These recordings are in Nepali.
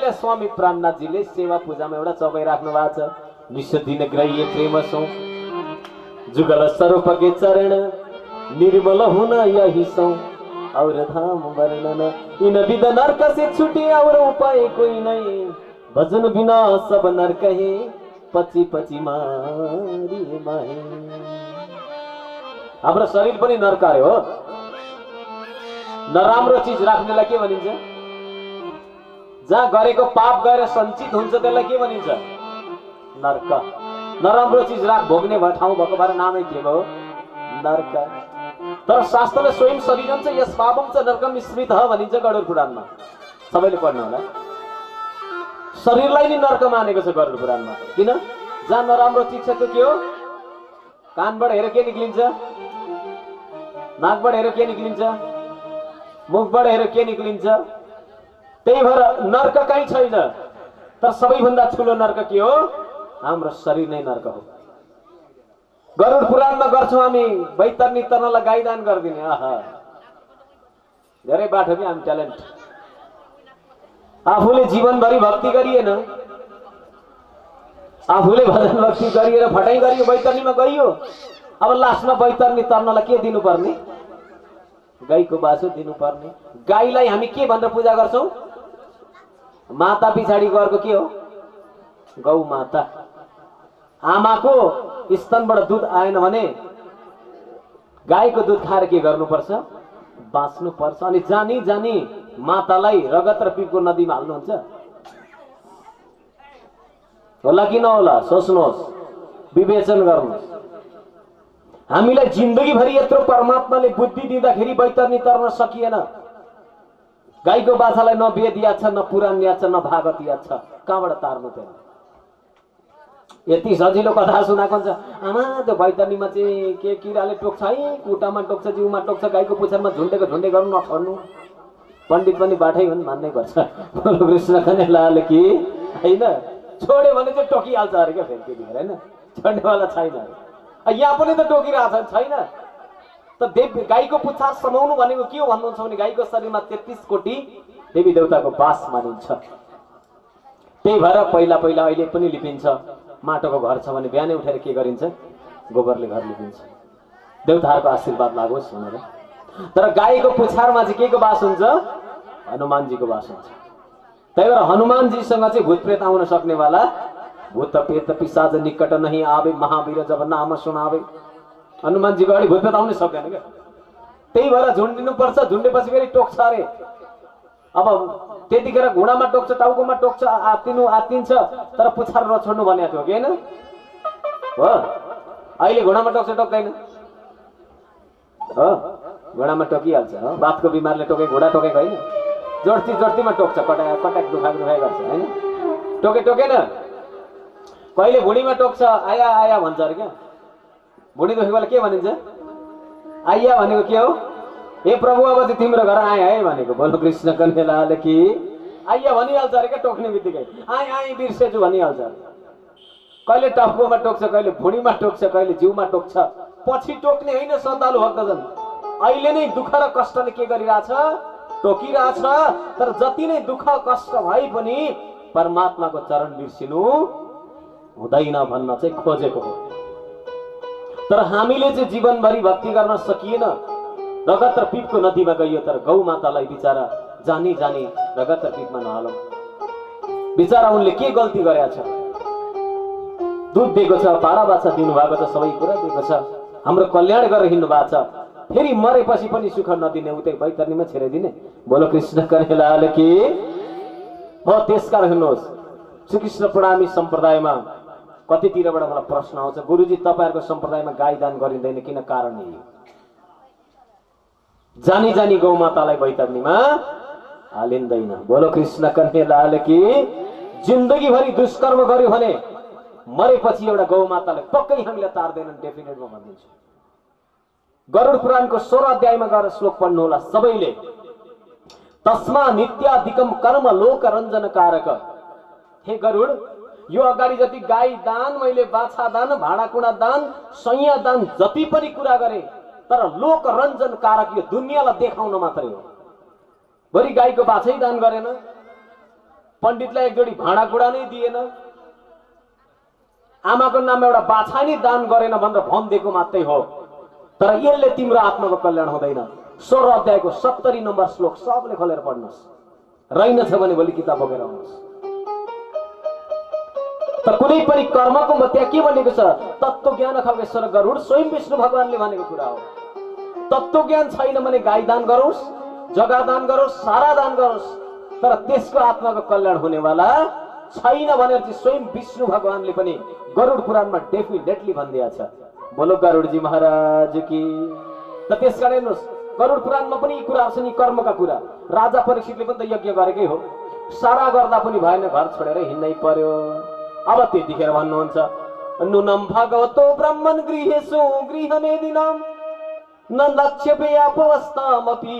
यहाँ स्वामी प्राणनाथजीले सेवा पूजामा एउटा चौकाइ राख्नु भएको छ। निश्चय दिन ग्रह्य प्रेम सौ जुगल स्वरूप के चरण निर्मल हुन यही सौ और धाम वर्णन इन विध नरक से छुटे और उपाय कोई नहीं भजन बिना सब नरक है पछि पछि मारी माहे। हाम्रो शरीर पनि नरक हो। नराम्रो चीज राख्नेलाई के भनिन्छ? जहाँ गरेको पाप गएर सञ्चित हुन्छ त्यसलाई के भनिन्छ? नरक। नराम्रो चीज राख भोग्ने ठाउँ भएको भएर नामै के हो? नरक। तर शास्त्रले स्वयं शरीरम चाहिँ यस पापम च नरकम स्मृत भनिन्छ गरुड पुराणमा। सबैले पढ्नु होला। शरीरलाई नि नरक मानेको छ गरुड पुराणमा। किन? जहाँ नराम्रो चीज छ त्यो के हो? कानबाट हेरेर के निक्लिन्छ? नाकबाट हेरेर के निक्लिन्छ? मुखबाट हेरेर के निक्लिन्छ? त्यही भएर नरक कहीँ छैन। तर सबैभन्दा ठुलो नरक के हो? हाम्रो शरीर नै नरक हो। गरुड पुराणमा गर्छौँ हामी बैतरनी तर्नलाई गाई दान गरिदिने। आहा धेरै बाटो कि हामी ट्यालेन्ट। आफूले जीवनभरि भक्ति गरिएन, आफूले भजन भक्ति गरिएर फटाइ गरियो, बैतरणीमा गइयो। अब लास्टमा बैतरनी तर्नलाई के दिनुपर्ने? गाईको बासो दिनुपर्ने। गाईलाई हामी के भनेर पूजा गर्छौं? माता पछाडि गएको के हो? गौ माता। आमाको स्तनबाट दुध आएन भने गाईको दुध खाएर के गर्नुपर्छ? बाँच्नु पर्छ। अनि जानी जानी मातालाई रगत र पिपको नदीमा हाल्नुहुन्छ होला कि नहोला? सोच्नुहोस्, विवेचन गर्नुहोस्। हामीलाई जिन्दगीभरि यत्रो परमात्माले बुद्धि दिँदाखेरि बैतरनी तर्न सकिएन। गाईको बाछालाई न वेद याद छ, न पुराण याद छ, न भागवत याद छ, कहाँबाट तार्नु त? यति सजिलो कथा सुनाएको हुन्छ। आमा त्यो बैतरणीमा चाहिँ के किराले टोक्छ है, खुट्टामा टोक्छ, जिउमा टोक्छ, गाईको पुच्छरमा झुन्डेको झुन्डे गर्नु नछोड्नु। पण्डित पनि बाठै हुन्, मान्नै पर्छ। कृष्ण कन्हैयालाल कि होइन, छोड्यो भने चाहिँ टोकिहाल्छ अरे क्या फेरि त्यतिखेर, होइन? छोड्नेवाला छैन। यहाँ पनि त टोकिरहेछ छैन? त देव गाईको पुच्छार समाउनु भनेको के हो भन्नुहुन्छ भने गाईको शरीरमा 33 कोटी देवी देवताको वास मानिन्छ। त्यही भएर पहिला पहिला अहिले पनि लिपिन्छ। माटोको घर छ भने बिहानै उठेर के गरिन्छ? गोबरले घर लिपिन्छ, देवताहरूको आशीर्वाद लागोस् भनेर। तर गाईको पुच्छारमा चाहिँ के को वास हुन्छ? हनुमानजीको वास हुन्छ। त्यही भएर हनुमानजीसँग चाहिँ भूत प्रेत आउन सक्नेवाला भूत प्रेत पिशाच निकट नहीं आवे महावीर जब नाम सुनावे। हनुमानजीको अगाडि भूत प्रेत आउनै सक्दैन क्या। त्यही भएर झुन्डिनु पर्छ। झुन्डेपछि फेरि टोक्छ अरे। अब त्यतिखेर घुँडामा टोक्छ, टाउकोमा टोक्छ, आत्तिन्छ, तर पुच्छार नछोड्नु भनेको थियो कि होइन? हो। अहिले घुँडामा टोक्छ, टोक्दैन? हो, घुँडामा टोकिहाल्छ। हो, बातको बिमारले टोके, घुँडा टोकेको होइन, जोड्तीमा टोक्छ, कटाक दुखाइ गर्छ, होइन? टोकेन? कहिले भुँडीमा टोक्छ, आया आया भन्छ अरे क्या। भुँडी दुखेको बेला के भनिन्छ? आइया भनेको के हो? हे प्रभु अब चाहिँ तिम्रो घर आए है भनेको। बोलो कृष्ण कन्हैयालाल कि। आइया भनिहाल्छ अरे क्या टोक्ने बित्तिकै। आए बिर्सेछु भनिहाल्छ। कहिले टाउकोमा टोक्छ, कहिले भुँडीमा टोक्छ, कहिले जिउमा टोक्छ। पछि टोक्ने होइन श्रद्धालु भक्तजन। अहिले नै दुःख र कष्टले के गरिरहेछ? टोकिरहेछ। तर जति नै दुःख कष्ट भए पनि परमात्माको चरण बिर्सिनु हुँदैन भन्न चाहिँ खोजेको हो। तर हामीले चाहिँ जीवनभरि भक्ति गर्न सकिएन। रगत र पिपको नदीमा गइयो, तर गौ मातालाई बिचारा जानी जानी रगत र पिपमा नहालौं। बिचारा उनले के गल्ती गरेका छ? दुध दिएको छ, पारा बाछा दिनुभएको छ, सबै कुरा दिएको छ, हाम्रो कल्याण गरेर हिँड्नु भएको छ। फेरि मरेपछि पनि सुख नदिने, उतै बैतरणीमा छेडिदिने। बोलो कृष्ण कन्हैयालाल कि। हो, त्यसकारण हेर्नुहोस्, श्रीकृष्ण प्रणामी सम्प्रदायमा कतितिरबाट मलाई प्रश्न आउँछ, गुरुजी तपाईहरुको सम्प्रदायमा गाई दान गरिँदैन किन? कारण यही हो, जानी जानी गौ मातालाई बैतरणीमा हालिँदैन। बोलो कृष्ण कन्हैयालाल की। जिन्दगी भरि दुष्कर्म गर्यो भने मरेपछि एउटा गौ मातालाई पक्कै हामीले तार्दैनन्, डेफिनेट म भनिदिन्छु। गरुड पुराणको 16 अध्यायमा गएर श्लोक पढ्नु होला सबैले। तस्मा नित्याधिकम कर्म लोक रञ्जन कारक। हे गरुड, यो अगाडि जति गाई दान, मैले बाछा दान, भाँडाकुँडा दान, सैया दान जति पनि कुरा गरे, तर लोक रञ्जन कारक यो दुनियाँलाई देखाउन मात्रै हो। भरि गाईको बाछै दान गरेन, पण्डितलाई एक जोडी भाँडाकुँडा नै दिएन, आमाको नाममा एउटा बाछा नै दान गरेन भनेर भनिदिएको मात्रै हो। तर यसले तिम्रो आत्माको कल्याण हुँदैन। 16 अध्यायको 70 नम्बर श्लोक सबले खोलेर पढ्नुहोस्, रहेनछ भने भोलि किताब बोकेर आउनुहोस्। त कुनै पनि कर्मको म त्यहाँ के भनेको छ, तत्त्व ज्ञान खगेश्वर गरुड स्वयं विष्णु भगवानले भनेको कुरा हो। तत्त्व ज्ञान छैन भने गाई दान गरोस्, जग्गा दान गरोस्, सारा दान गरोस्, तर त्यसको आत्माको कल्याण हुनेवाला छैन भनेर चाहिँ स्वयं विष्णु भगवानले पनि गरुड पुराणमा डेफिनेटली भनिदिएको छ। बोलो गरुडजी महाराज की। त त्यसकारण हेर्नुहोस्, गरुड पुराणमा पनि यी कुराहरू छन्, यी कर्मका कुरा। राजा परीक्षितले पनि त यज्ञ गरेकै हो, सारा गर्दा पनि भएन, घर छोडेर हिँड्नै पर्यो। अब त्यतिखेर भन्नुहुन्छ, नुनम भगवतो ब्राह्मण गृहेषु गृहमेदिनां न लक्ष्यते अपवस्थामपि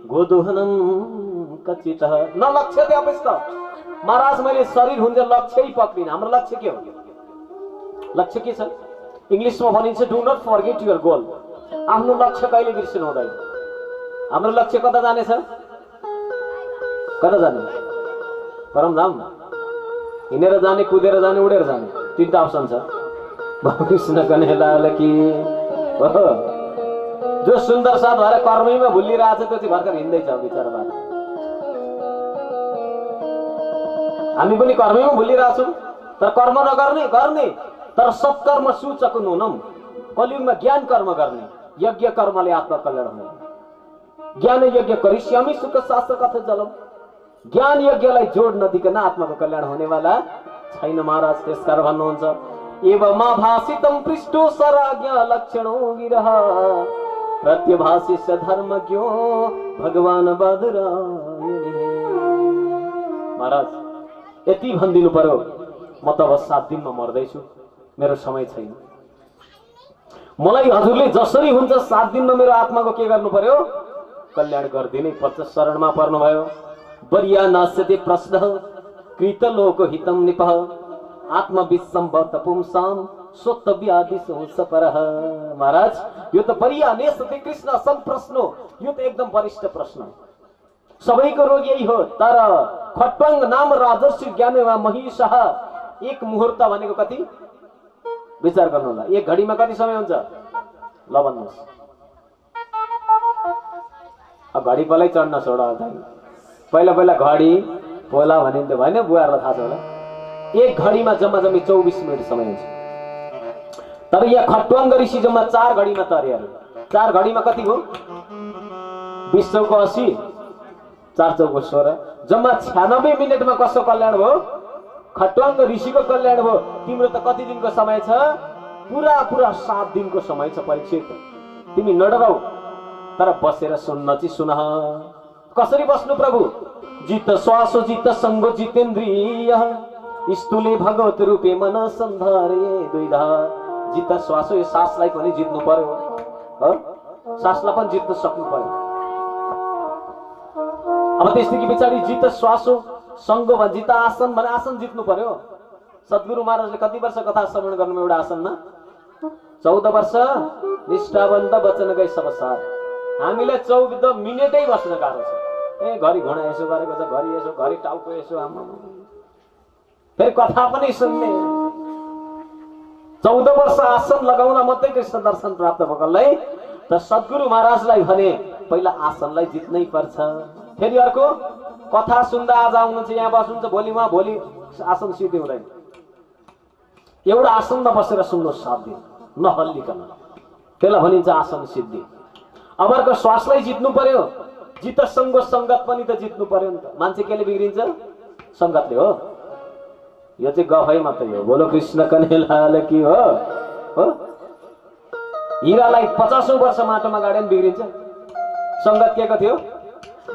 गोदोहनं कचितः न लक्ष्यते अपवस्था। महाराज मैले शरीर हुन्छ लक्ष्य पक्रिन। हाम्रो लक्ष्य के हो? लक्ष्य के छ? इंग्लिशमा भनिन्छ do not forget your goal. आफ्नो लक्ष्य कहिले बिर्सिनु हुँदैन। हाम्रो लक्ष्य कता जाने छ? कता जाने? परमधाम। हिँडेर जाने, कुदेर जाने, उडेर जाने, तीनटा अप्सन छ। कृष्ण कन्हैयालाल की। जो सुन्दर साथ भएर कर्मैमा भुलिरहेछ त्यो चाहिँ भर्खर हिँड्दैछ बिचारा बाटो। हामी पनि कर्मैमा भुलिरहेछौँ, तर कर्म नगर्ने गर्ने, तर सत्कर्म सूचक नुनम। कलियुगमा ज्ञान कर्म गर्ने, यज्ञ कर्मले आत्मा कल्याण हुने। ज्ञान यज्ञ करिष्यामि सुख शास्त्र कथा जलम। ज्ञान यज्ञलाई जोड नदिकन आत्माको कल्याण हुनेवाला छैन महाराज। त्यसकारण भन्नुहुन्छ, एवं भाषितम पृष्ठो सराज्ञा लक्षणो गिरह प्रत्यभाषिष्य धर्मज्ञो भगवान बदरायणे। महाराज यति भनिदिनु पर्यो, म त अब 7 दिनमा मर्दैछु, मेरो समय छैन। मलाई हजुरले जसरी हुन्छ 7 दिनमा मेरो आत्माको के गर्नु पर्यो? कल्याण गरिदिनै पर्छ। शरणमा पर्नुभयो। बरिया नास्यते प्रश्न कृतलोक हितम निपह आत्मविसंभत पुंसाम स्वतव्यादिशो सपरह। महाराज यो त बरिया नेस्यते कृष्ण सम प्रश्नो, यो त एकदम वरिष्ठ प्रश्न, सबैको रोग यही हो। तर खट्वाङ नाम राजर्षि ज्ञानेवा महिषः एक मुहूर्त भनेको कति विचार गर्नु होला। एक घडीमा कति समय हुन्छ ल भन्नुहोस्? अब घडी पहिल्यै चढ्न छोडा पहिला पहिला घडी पोला भनिन्थ्यो भएन, बुवाहरूलाई थाहा छ होला। एक घडीमा जम्मा जम्मी 24 मिनट समय हुन्छ। तर यहाँ खट्वाङ ऋषि जम्मा 4 घडीमा तरे। 4 घडीमा कति हो? 20 चौको 80, 4 चौको 16, जम्मा 96 मिनटमा कसो कल्याण भयो? खट्वाङ ऋषिको कल्याण भयो। तिम्रो त कति दिनको समय छ? पुरा पुरा 7 दिनको समय छ। परीक्षित तिमी नडराउ, तर बसेर सुन्न चाहिँ सुन। कसरी बस्नु प्रभु? जित श्वासो जित संगो जितेन्द्रिय स्थूले भगवत रूपे मन संधारे द्विधा। जित श्वासो, यो सासलाई पनि जित्नु पर्यो, सासलाई पनि जित्न सक्नु पर्यो। अब त्यसदेखि पछाडि जित श्वासो संगो वा जित आसन भने आसन जित्नु पर्यो। सद्गुरु महाराजले कति वर्ष कथा श्रवण गर्नु एउटा आसनमा? 14 वर्ष निष्ठावन्त वचन गई सब सार। हामीलाई 14 मिनेटै बस्न गाह्रो छ। ए घरि घुँडा यसो गरेको छ, घरि यसो, घरि टाउको यसो, आमा फेरि कथा पनि सुन्ने। 14 वर्ष आसन लगाउन मात्रै कृष्ण दर्शन प्राप्त भएकोलाई त सद्गुरु महाराजलाई भने पहिला आसनलाई जित्नै पर्छ। फेरि अर्को कथा सुन्दा आज आउनुहुन्छ, यहाँ बस्नुहुन्छ, भोलि उहाँ, भोलि आसन सिद्धि हुँदैन। एउटा आसनमा बसेर सुन्नु 7 दिन नहल्लिकन, त्यसलाई भनिन्छ आसन सिद्धि। अब अर्को श्वासलाई जित्नु पर्यो। जित संगो संगत पनि त जित्नु पर्यो नि त। मान्छे केले बिग्रिन्छ? संगतले हो। यो चाहिँ गफै मात्रै हो। बोलो कृष्ण कन्हैयालाल की हो। हिरालाई 50औं वर्ष माटोमा गाड्यो नि बिग्रिन्छ। संगत के को थियो?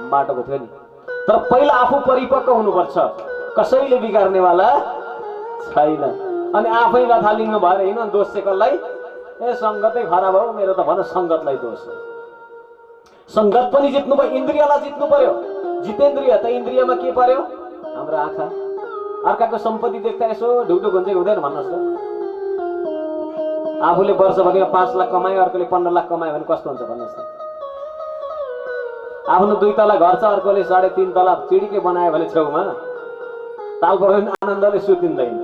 माटोको थियो नि। तर पहिला आफू परिपक्व हुनुपर्छ, कसैले बिगार्नेवाला छैन। अनि आफै लथालिङ्ग भएर हिँड्नु, दोष चाहिँ कसलाई? ए संगतै खराब हो मेरो त भन, संगतलाई दोष हो। संगत पनि जित्नु पर्यो, इन्द्रियलाई जित्नु पर्यो। जितेन्द्रिय त इन्द्रियमा के पर्यो? हाम्रो आँखा। अर्काको सम्पत्ति देख्दा यसो ढुकढुक हुन्छ हुँदैन भन्नुहोस् त? आफूले वर्षभरिमा 5 लाख कमायो, अर्कोले 15 लाख कमायो भने कस्तो हुन्छ भन्नुहोस् त? आफ्नो 2 तला घर छ, अर्कोले 3.5 तला चिडीकै बनायो भने छेउमा ताल परेन आनन्दले सुतिँदैन।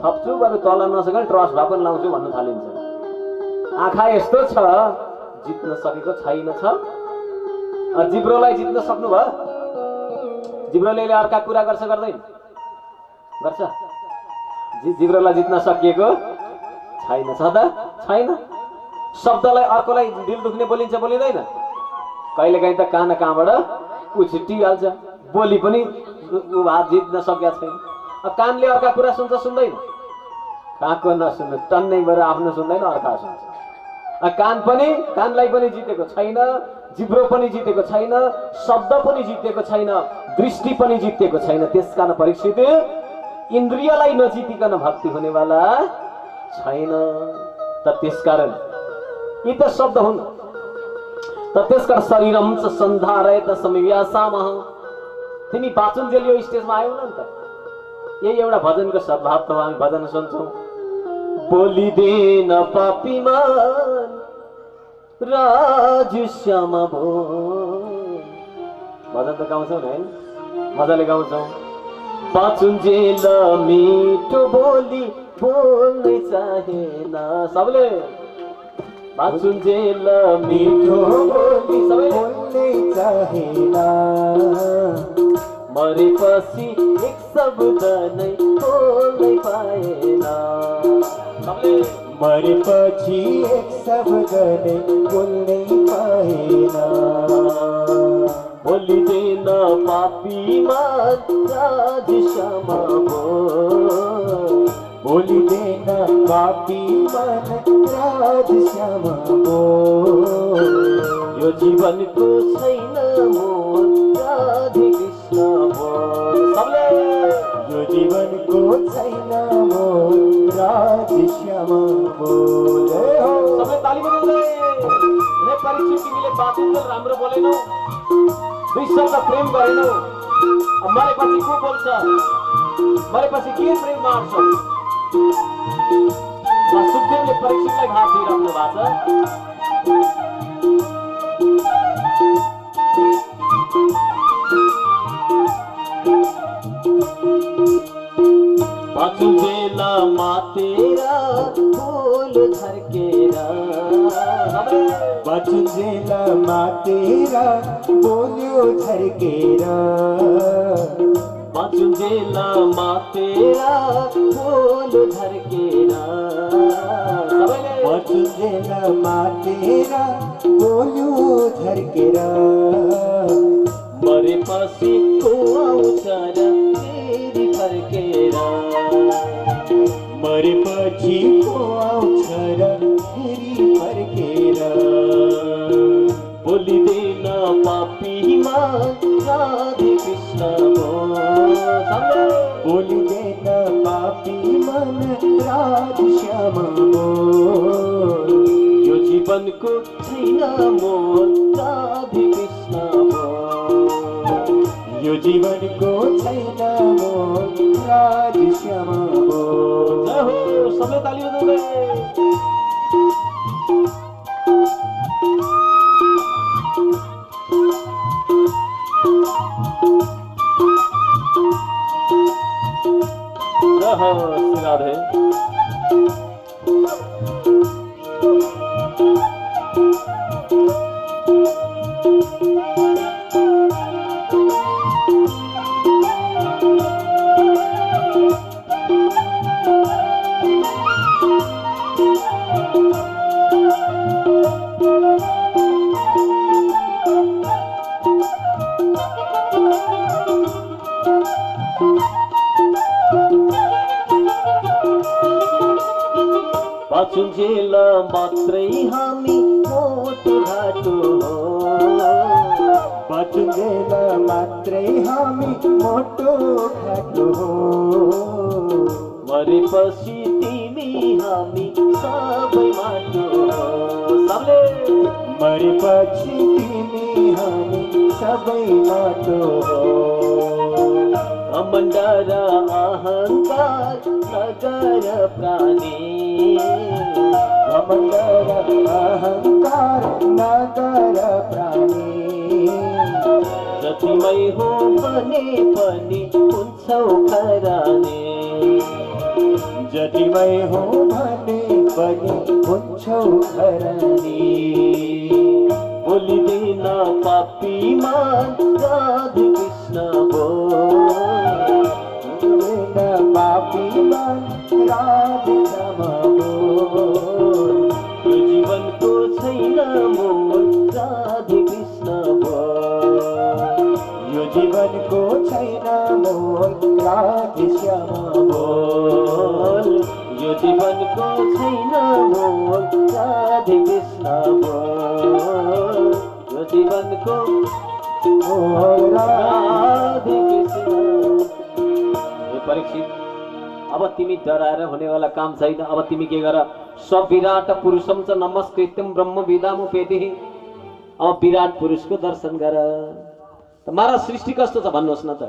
थप्छु बरु तल नसकेर ट्रस भए पनि लाउँछु भन्न थालिन्छ। आँखा यस्तो छ जित्न सकेको छैन छ। जिब्रोलाई जित्न सक्नु भयो? जिब्रोले अर्का कुरा गर्छ गर्दैन? गर्छ। जिब्रोलाई जित्न सकिएको छैन छ त छैन। शब्दलाई अर्कोलाई दिल दुख्ने बोलिन्छ बोलिँदैन? कहिलेकाहीँ त कहाँबाट उछिटिहाल्छ। बोली पनि हात जित्न सकेका छैन। कानले अर्का कुरा सुन्छ सुन्दैन? कहाँको नसुन्नु, टन्नै भएर आफ्नो सुन्दैन अर्का सुन्छ। कान पनि कानलाई पनि जितेको छैन, जिब्रो पनि जितेको छैन, शब्द पनि जितेको छैन, दृष्टि पनि जितेको छैन। त्यसकारण परीक्षित इन्द्रियलाई नजितिकन भक्ति हुनेवाला छैन। त त्यसकारण यी त शब्द हुन्। त त्यसकारण शरीरम च सन्धारयत समिव्यासामः। तिमी बाचुन्जेल यो स्टेजमा आयौ न त। यही एउटा भजनको सद्भाव त हामी भजन सुन्छौँ। बोलिदेन पापी मन राजुश्यामा भो। भजन त गाउँछौँ नि, मजाले गाउँछौँ। बाचुन्जेल मिठो बोली बोल्नै चाहेन सबले। बाचुन्जेल मिठो बोली सबैले बोल्नै चाहेन। मरेपछि एक शब्द नै बोल्नै पाएन। मरेपछि एक शब्द नै बोल्नै पाएन। बोलिदेन पापी मन राजुश्यामा भो। बोलिदेन पापी मन राजुश्यामा भो। यो जीवनको छैन मोल राधे कृष्ण भो। सबले यो जीवनको छैन मोल राजुश्यामा भो। सबले ताली बजाउँदै। हे परीक्षित, तिमीले बाचुन्जेल राम्रो बोलेनौ, दुई शब्द प्रेम गरेनौ। मरेपछि को बोल्छ? मरेपछि के प्रेम बाँड्छ? सुखदेवले परीक्षितलाई घात दिइराख्नु भएको छ। बाचुन्जेल मातेरा बोल धर्केरा। बाचुन्जेल मातेरा बोल्यो धर्केरा। बाचुन्जेल मातेरा बोल धर्केरा। बाचुन्जेल मातेरा बोल्यो धर्केरा। मरेपछि को आउँछ र फेरि फर्केर। मरेपछि को आउँछ र फेरि फर्केर। बोलिदेन पापी मन राधे कृष्ण भो। बोलिदेन पापी मन राजुश्यामा भो। यो जीवनको छैन मोल राधे कृष्ण भो। यो जीवनको छैन मोल राजुश्यामा भो। जय हो, सबले ताली बजाउँदै। राधे बाचुन्जेल मात्रै हामी मोटो घाटो हो। बाचुन्जेल मात्रै हामी मोटो घाटो हो। मरेपछि तिमी हामी सबै माटो हो। सबले मरेपछि तिमी हामी सबै माटो हो। घमण्ड र अहङ्कार नगर प्राणी। घमण्ड र अहङ्कार नगर प्राणी। जति जतिमै हो भने पनि हुन्छौ खरानी, जतिमै हो भने पनि हुन्छौ खरानी। बोलिदिन पापीमान राधे कृष्ण बोल, बोलिदिन पापीमान राधे क्षमा बोल। यो जीवनको छैन मोल राधे कृष्ण बोल, यो जीवनको छैन मोल राधे श्यामा बोल। यो जीवनको छैन मोल राधे कृष्ण बोल, यो जीवनको मोल राधे कृष्ण। हे परीक्षित, अब तिमी डराएर हुनेवाला काम छैन। अब तिमी के गर, सब विराट पुरुषम च नमस्कृत्यम ब्रह्म विदामुपेति। अब विराट पुरुषको दर्शन गर। त महाराज सृष्टि कस्तो छ भन्नुहोस् न त।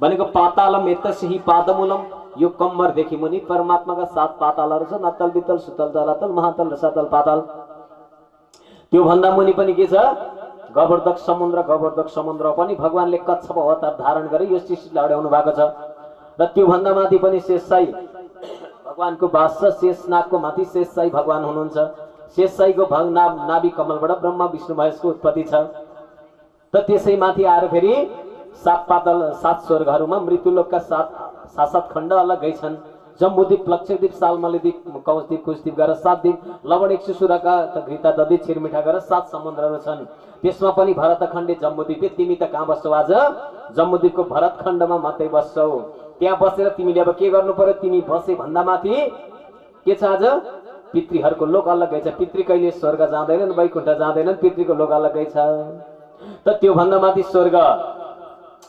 भनेको पातालम एतस्हि पादमूलम, यो कम्मरदेखि मुनि परमात्माका 7 पातालहरू छ, नत्तल वितल सुतल तलातल महातल रसातल पाताल। त्यो भन्दा मुनि पनि के छ, गोवर्धक समुद्र पनि भगवानले कच्छप अवतार धारण गरे यो सृष्टिलाई अड्याउनु भएको छ। र त्यो भन्दा माथि पनि शेषशाही भगवानको वास छ। शेषनागको माथि शेषशाही भगवान हुनुहुन्छ। शेषशाहीको नाभि कमलबाट ब्रह्मा विष्णु महेशको उत्पत्ति छ। त त्यसै माथि आएर फेरि 7 पातल 7 स्वर्गहरूमा मृत्युलोकका 7 खण्ड अलग्गै छन्। जम्बुद्वीप, लक्षद्वीप, सालमलीद्वीप, कौशद्वीप, कुशद्वीप गरेर 7 द्वीप, लवणिक सुसुरका घृता दधी छिरमिठा गरेर 7 समुद्रहरू छन्। त्यसमा पनि भरतखण्डे जम्बुद्वीप। तिमी त कहाँ बस्छौ आज? जम्बुद्वीपको भरतखण्डमा मात्रै बस्छौ। त्यहाँ बसेर तिमीले अब के गर्नु पर्यो, तिमी बसे भन्दा माथि के छ आज, पितृहरूको लोक अलग्गै छ। पितृ कहिले स्वर्ग जाँदैनन्, वैकुण्ठ जाँदैनन्, पितृको लोक अलग्गै छ। त त्यो भन्दा माथि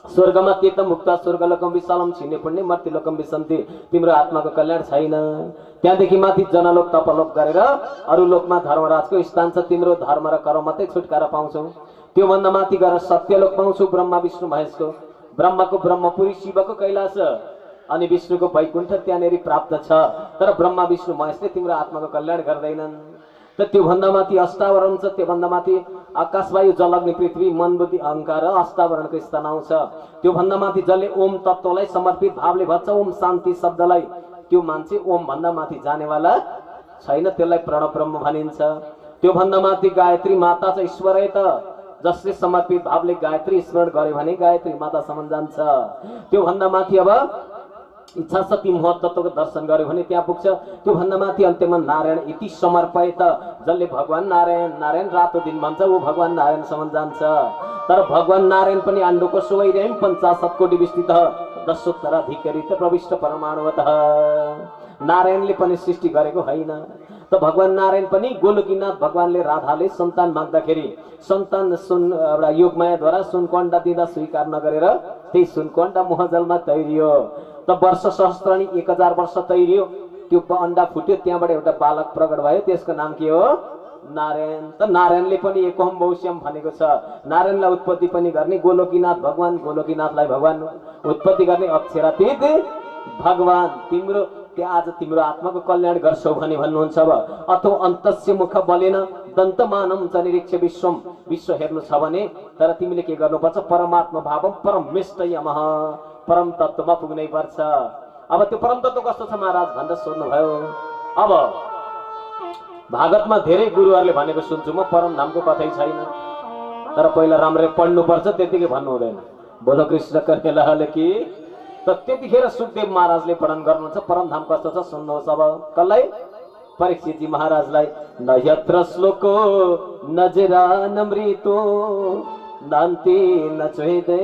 स्वर्गमा ते त मुक्त स्वर्गलोकम विशालम छिन्ने पुण्य मर्त्यलोकम विसन्ति, तिम्रो आत्माको कल्याण छैन। त्यहाँदेखि माथि जनलोक तपलोक गरेर अरू लोकमा धर्मराजको स्थान छ। तिम्रो धर्म र कर्म मात्रै छुटकारा पाउँछौ। त्यो भन्दा माथि गएर सत्यलोक पाउँछौ, ब्रह्मा विष्णु महेशको। ब्रह्माको ब्रह्मपुरी, शिवको कैलाश अनि विष्णुको वैकुण्ठ त्यहाँनेरि प्राप्त छ। तर ब्रह्मा विष्णु महेशले तिम्रो आत्माको कल्याण गर्दैनन्। त त्यो भन्दा माथि अष्टावरण छ। त्यो भन्दा माथि आकाश वायु जल अग्नि पृथ्वी मन बुद्धि अहंकार अष्टावरणको स्थान आउँछ। त्यो भन्दा माथि जसले ओम तत्त्वलाई समर्पित भावले भन्छ ओम शान्ति शब्दलाई, त्यो मान्छे ओम भन्दा माथि जानेवाला छैन, त्यसलाई प्रणव ब्रह्म भनिन्छ। त्यो भन्दा माथि गायत्री माता छ, ईश्वरै त, जसले समर्पित भावले गायत्री स्मरण गर्यो भने गायत्री माता सम्म जान्छ। त्यो भन्दा माथि अब इच्छा शक्ति महत्त्वको दर्शन गर्यो भने त्यहाँ पुग्छ। त्यो भन्दा माथि अन्त्यमा नारायण इति समर्पयत, जसले भगवान नारायण रातो दिन भन्छ ऊ भगवान नारायणसम्म जान्छ। तर भगवान नारायण पनि आण्डोको सोवैर्यं 50 कोटि विस्तृत दशोत्तराधिकरित प्रविष्ट परमाणुवतः। नारायणले पनि सृष्टि गरेको होइन। त भगवान नारायण पनि गोलोकीनाथ भगवानले राधाले सन्तान माग्दाखेरि सन्तान एउटा योगमायाद्वारा सुनकण्डा दिँदा स्वीकार नगरेर त्यही सुनकण्डा मोहजलमा तैरियो। त वर्ष सहस्त्रणी 1000 वर्ष तैरियो। त्यो अन्डा फुट्यो, त्यहाँबाट एउटा बालक प्रकट भयो, त्यसको नाम के हो? नारायण। त नारायणले पनि एकोहम बहुश्यम भनेको छ। नारायणलाई उत्पत्ति पनि गर्ने गोलोकीनाथ भगवान, गोलोकीनाथलाई भगवान उत्पत्ति गर्ने अक्षरातीत भगवान। तिम्रो त्यहाँ आज तिम्रो आत्माको कल्याण गर्छौ भने भन्नुहुन्छ अब अथो अन्तस्य मुख बलेन दन्तमानम च निरीक्ष्य विश्वम, विश्व हेर्नु छ भने तर तिमीले के गर्नुपर्छ? परमात्मा भावम परमेष्टयमः, परम तत्वमा पुग्नै पर्छ। अब त्यो परम तत्व कस्तो छ महाराज भनेर सोध्नुभयो। अब भागवतमा धेरै गुरुहरूले भनेको सुन्छु म, परम धामको कतै छैन। तर पहिला राम्ररी पढ्नुपर्छ, त्यतिकै भन्नु हुँदैन। बोलो कृष्ण कन्हैयालाल की। त त्यतिखेर सुखदेव महाराजले वर्णन गर्नुहुन्छ परम धाम कस्तो छ सुन्नुहोस्। अब कसलाई? परीक्षितजी महाराजलाई। न यत्र श्लोको नजरा नमृतो नान्ति न चेदे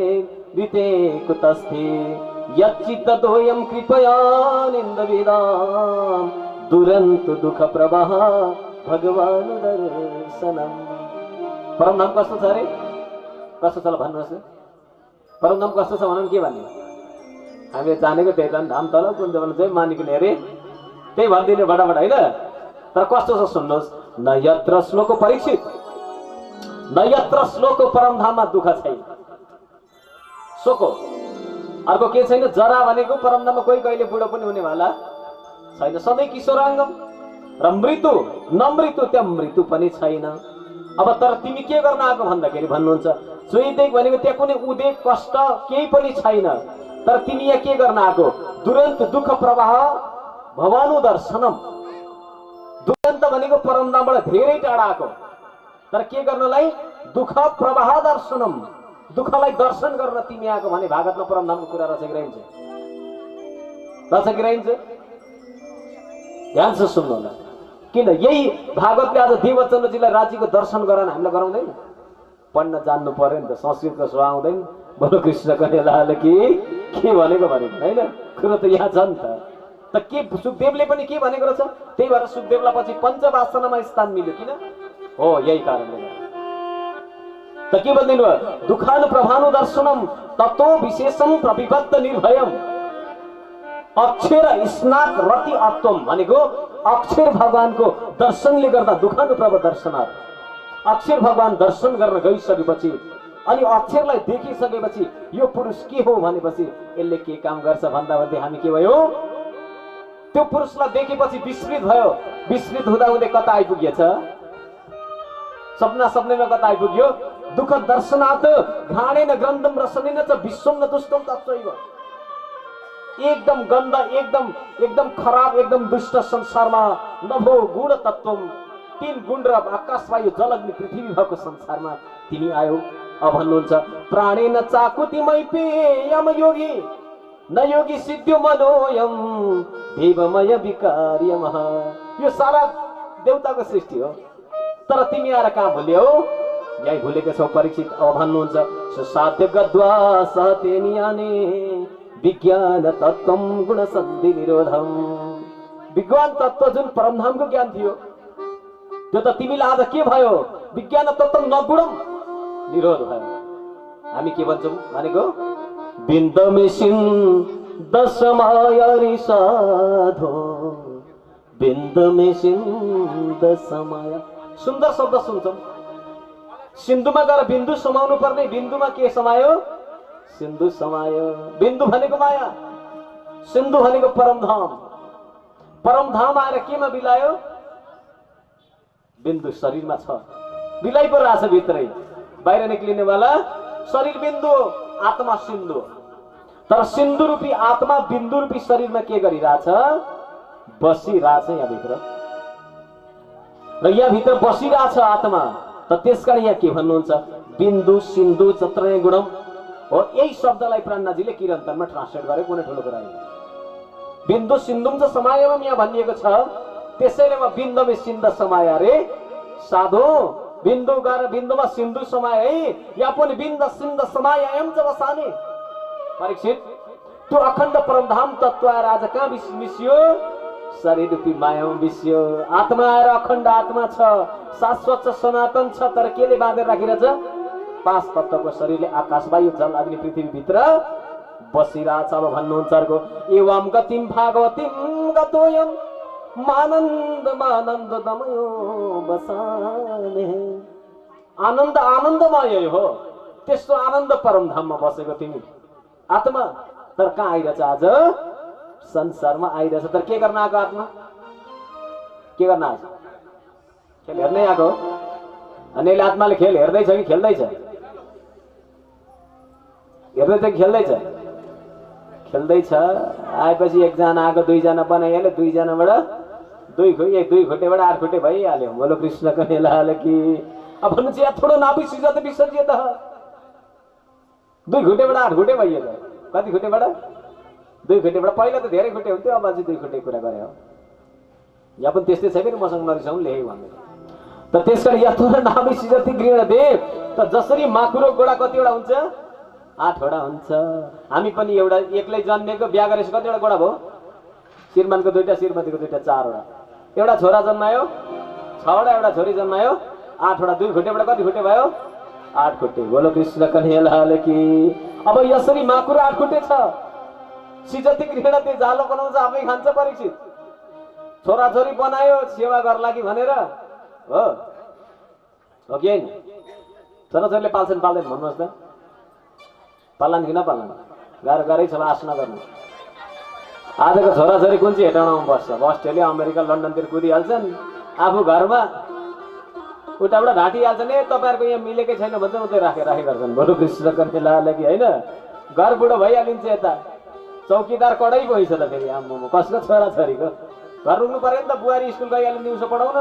विते कुतस्थे यच्चित्तदोयं कृपया निन्दविदाम दुरंत दुख प्रवाह भगवान दर्शनम। परम धाम कस्तो छ अरे? कस्तो छ भन्नुहोस्। परम धाम कस्तो छ भनौँ, के भन्ने? हामीले जानेको त्यही त धाम तल कुन जग्गा चाहिँ मानिकले अरे त्यही भनिदिने फटाफट होइन। तर कस्तो छ सुन्नुहोस्। न यत्र श्लोको परीक्षित, न यत्र श्लोको परम धाममा दुःख छैन। शोको अर्को के छैन? जरा भनेको परम धाममा कोही कहिले बुढो पनि हुने वाला छैन, सधैँ किशोराङ्गम। र मृत्यु न मृत्यु, त्यहाँ मृत्यु पनि छैन। अब तर तिमी के गर्न आएको भन्दाखेरि भन्नुहुन्छ चुइदेक भनेको त्यहाँ कुनै उदेक कष्ट केही पनि छैन, तर तिमी यहाँ के गर्न आएको? दुरन्त दुःख प्रवाह भवानु दर्शनम। दुरन्त भनेको परमधामबाट धेरै टाढा आएको, तर के गर्नलाई? दुःख प्रवाह दर्शनम, दुःखलाई दर्शन गर्न तिमी आएको भने भागवतमा परमधामको कुरा रचेगिरहन्छ। ध्यान से सुन्नु होला। किन यही भागवतले आज देवचन्द्रजीलाई राज्यको दर्शन गराउन हामीलाई गराउँदैन? पढ्न जान्नु पर्यो नि त, संस्कृतको स्व आउँदैन। बोलो कृष्ण कन्हैयालाल की के भनेको होइन? कुरो त यहाँ छ नि त के सुखदेवले पनि के भनेको रहेछ? त्यही भएर सुखदेवलाई पछि पञ्चवासनामा स्थान मिल्यो। किन हो? यही कारणले त के भन्दिनु भयो? दुखानु प्रभानु दर्शनम तत्तो विशेषम प्रविबद्ध निर्भयम। अक्षर स्नात रति आत्म भनेको अक्षर भगवानको दर्शनले गर्दा दुखानुप्रभ दर्शनार्थ। अक्षर भगवान दर्शन गर्न गइसकेपछि अनि अक्षरलाई देखिसकेपछि यो पुरुष के हो भनेपछि यसले के काम गर्छ भन्दा भन्दै हामी के भयो? त्यो पुरुषलाई देखेपछि विस्मृत भयो। विस्मृत हुँदा हुँदै कता आइपुगेछ? सपनामा कता आइपुग्यो? दुःख दर्शनात् घाणेन ग्रन्थम रसनेन च विश्वम न तुष्टम तत्सैव। एकदम गन्ध, एकदम खराब, एकदम दुष्ट संसारमा नभो गुण तत्वम, 3 गुण र आकाश वायु जल अग्नि पृथ्वी भएको संसारमा तिमी आयो। अब भन्नुहुन्छ प्राणेन चाकुतिमै पेयम योगी न योगी सिद्ध्यो मनोयम देवमय विकार्यम। यो सारा देवताको सृष्टि हो, तर तिमी आएर कहाँ भुल्यौ? यही भुलेको छौ परीक्षित। अब भन्नुहुन्छ साध्य गद्वा सहतेनियाने विज्ञान तत्वम गुण सन्धि निरोधम। विज्ञान तत्व जुन परमधामको ज्ञान थियो त्यो त तिमीलाई आज के भयो? विज्ञान तत्व नगुणम निरोध भयो। हामी के भन्छौँ भनेको? बिन्दमे सिन्ध समाय साधो, बिन्दमे सिन्ध समाय। सुन्दर शब्द सुन्छौँ। सिन्धुमा गएर बिन्दु समाउनु पर्ने, बिन्दुमा के समायो? सिन्धु समायो। बिन्दु भनेको माया, सिन्धु भनेको परमधाम। परमधाम आएर केमा बिलायो? बिन्दु शरीरमा छ, बिलाइ पर रहेछ भित्रै। बाहिर निक्लिनेवाला शरीर बिन्दु, आत्मा सिन्धु। तर सिन्धु रूपी आत्मा बिन्दु रूपी शरीरमा के गरिरहेछ? बसिरहेछ यहाँ भित्र, र यहाँ भित्र बसिरहेछ आत्मा। त त्यसकारण यहाँ के भन्नुहुन्छ? बिन्दु सिन्धु चत्रय गुणम हो। यही शब्दलाई प्राणनाजीले किरन्तरमा ट्रान्सलेट गरे, कुनै ठुलो कुरा होइन। बिन्दु सिन्धुम च समायम यहाँ भनिएको छ, त्यसैले म बिन्दुमे सिन्ध समाय रे साधु। बिन्दु गएर बिन्दुमा सिन्धु समाय है, या पनि बिन्द सिन्ध समाय एम च बसाने। परीक्षित, त्यो अखण्ड परमधाम तत्व आएर आज कहाँ मिसियो? शरीर रूपी मायामा मिसियो। आत्मा आएर अखण्ड आत्मा छ, शाश्वत छ, सनातन छ, तर केले बाँधेर राखिरहेछ? 5 तत्वको शरीरले आकाश वायु जल अग्नि पृथ्वी भित्र बसिरहेछ। अब भन्नुहुन्छ अर्को एवं गतिम भागवतीम गतोयम मानन्द मानन्द दमयो बसाने। आनन्द आनन्दमय हो, त्यस्तो आनन्द परमधाममा बसेको तिमी आत्मा, तर कहाँ आइरहेछ आज? संसारमा आइरहेछ। तर के गर्न आएको आत्मा? के गर्न आएको? खेल हेर्नै आएको? अनि यसले आत्माले खेल हेर्दैछ कि खेल्दैछ? हेर्दैछ कि खेल्दैछ? खेल्दैछ। आएपछि एकजना आएको, 2 जना बनाइहाल्यो, 2 जनाबाट 2 खुट्टेबाट 8 खुट्टे भइहाल्यो। बोलो कृष्ण कन्हैयालाल की। अब भन्नुहुन्छ यहाँ थोडो नापिस त विसर्जिए त 2 खुट्टेबाट 8 खुट्टे भइयो त। कति खुट्टेबाट? 2 खुट्टेबाट। पहिला त धेरै खुट्टे हुन्थ्यो, अब अझै 2 खुट्टे कुरा गरे हो। यहाँ पनि त्यस्तै छ फेरि, मसँग नरिसाउनु लेखेको भन्दै। त त्यसकारण यहाँ थोडो नापिस जति गृह दे त जसरी माकुरो गोडा कतिवटा हुन्छ? 8 वटा हुन्छ। हामी पनि एउटा एक्लै जन्मेको, बिहा गरेपछि कतिवटा गोडा भयो? श्रीमानको 2टा, श्रीमतीको 2टा, 4 वटा। एउटा छोरा जन्मायो, 6 वटा, एउटा छोरी जन्मायो, 8 वटा। 2 खुट्टेबाट कति खुट्टे भयो? 8 खुट्टे। बोलो कृष्ण कन्हैयालाल की। अब यसरी माकुरो 8 खुट्टे छ। सिजती गृहिणी त्यो जालो बनाउँछ, आफै खान्छ। परीक्षित, छोराछोरी बनायो सेवा गर्ला कि भनेर हो कि होइन? छोराछोरीले पाल्छन् पाल्दैन भन्नुहोस् त? पाल्लान् कि नपाल्लान्? गाह्रै छ, आश नगर्नु। आजको छोराछोरी कुन चाहिँ हेटाउनमा बस्छ? अस्ट्रेलिया, अमेरिका, लन्डनतिर कुदिहाल्छन्, आफू घरमा उताबाट ढाँटिहाल्छन् ए तपाईँहरूको यहाँ मिलेकै छैन भन्छ उतै राखे गर्छन् बरु कृष्ण कन्यालाले कि होइन घर बुढो भइहालिन्छ यता चौकीदार कडै भइन्छ त फेरि आम्मो कसको छोरा छोरीको घर रुक्नु पर्यो नि त बुहारी स्कुल गइहाल्नु दिउँसो पढाउन